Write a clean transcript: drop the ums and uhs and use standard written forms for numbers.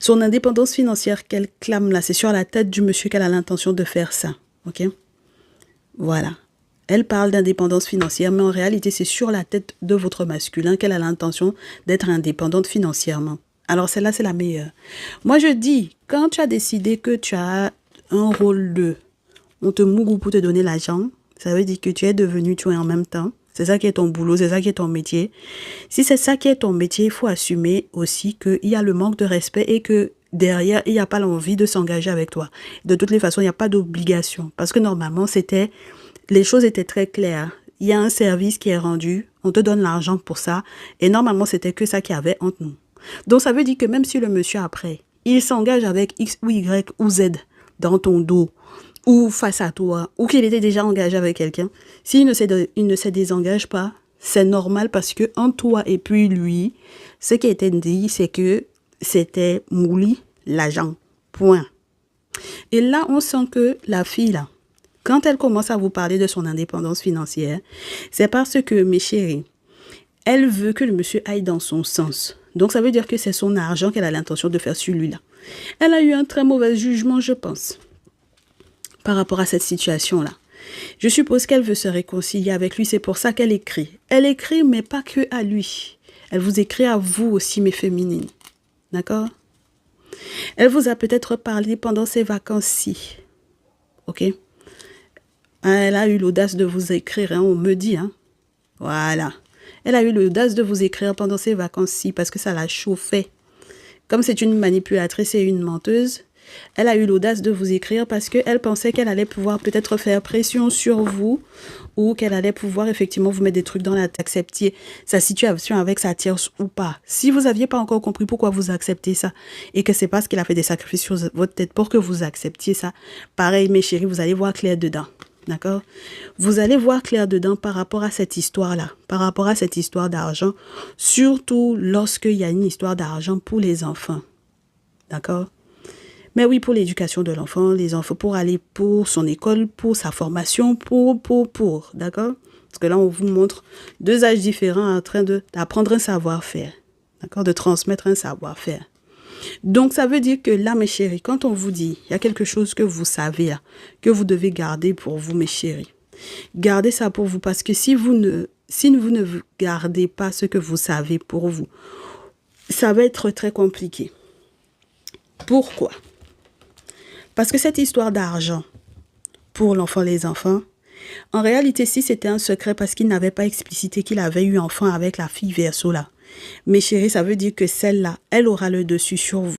Son indépendance financière qu'elle clame là, c'est sur la tête du monsieur qu'elle a l'intention de faire ça. Ok? Voilà. Elle parle d'indépendance financière, mais en réalité, c'est sur la tête de votre masculin qu'elle a l'intention d'être indépendante financièrement. Alors, celle-là, c'est la meilleure. Moi, je dis, quand tu as décidé que tu as un rôle de... On te mougou pour te donner l'argent, ça veut dire que tu es devenu toi en même temps. C'est ça qui est ton boulot, c'est ça qui est ton métier. Si c'est ça qui est ton métier, il faut assumer aussi qu'il y a le manque de respect et que derrière, il n'y a pas l'envie de s'engager avec toi. De toutes les façons, il n'y a pas d'obligation. Parce que normalement, les choses étaient très claires. Il y a un service qui est rendu, on te donne l'argent pour ça. Et normalement, c'était que ça qu'il y avait entre nous. Donc, ça veut dire que même si le monsieur après, il s'engage avec X ou Y ou Z dans ton dos, ou face à toi, ou qu'il était déjà engagé avec quelqu'un, s'il ne se désengage pas, c'est normal parce que entre toi et puis lui, ce qui était dit, c'est que c'était mouli l'agent. Point. Et là, on sent que la fille, là, quand elle commence à vous parler de son indépendance financière, c'est parce que, mes chéris, elle veut que le monsieur aille dans son sens. Donc, ça veut dire que c'est son argent qu'elle a l'intention de faire sur lui-là. Elle a eu un très mauvais jugement, je pense, par rapport à cette situation-là. Je suppose qu'elle veut se réconcilier avec lui, c'est pour ça qu'elle écrit. Elle écrit, mais pas que à lui. Elle vous écrit à vous aussi, mes féminines. D'accord? Elle vous a peut-être parlé pendant ces vacances-ci. Ok? Elle a eu l'audace de vous écrire, hein, on me dit. Hein? Voilà. Elle a eu l'audace de vous écrire pendant ces vacances-ci parce que ça l'a chauffée. Comme c'est une manipulatrice et une menteuse, elle a eu l'audace de vous écrire parce qu'elle pensait qu'elle allait pouvoir peut-être faire pression sur vous ou qu'elle allait pouvoir effectivement vous mettre des trucs dans la tête, accepter sa situation avec sa tierce ou pas. Si vous n'aviez pas encore compris pourquoi vous acceptez ça et que c'est parce qu'elle a fait des sacrifices sur votre tête pour que vous acceptiez ça, pareil mes chéris, vous allez voir clair dedans. D'accord? Vous allez voir clair dedans par rapport à cette histoire-là, par rapport à cette histoire d'argent, surtout lorsqu'il y a une histoire d'argent pour les enfants. D'accord? Mais oui, pour l'éducation de l'enfant, les enfants, pour aller pour son école, pour sa formation, d'accord? Parce que là, on vous montre deux âges différents en train d'apprendre un savoir-faire, d'accord? De transmettre un savoir-faire. Donc, ça veut dire que là, mes chéris, quand on vous dit, il y a quelque chose que vous savez, là, que vous devez garder pour vous, mes chéris. Gardez ça pour vous, parce que si vous ne gardez pas ce que vous savez pour vous, ça va être très compliqué. Pourquoi? Parce que cette histoire d'argent pour l'enfant, les enfants, en réalité, si c'était un secret parce qu'il n'avait pas explicité qu'il avait eu enfant avec la fille Verseau là, mes chéris, ça veut dire que celle-là, elle aura le dessus sur vous.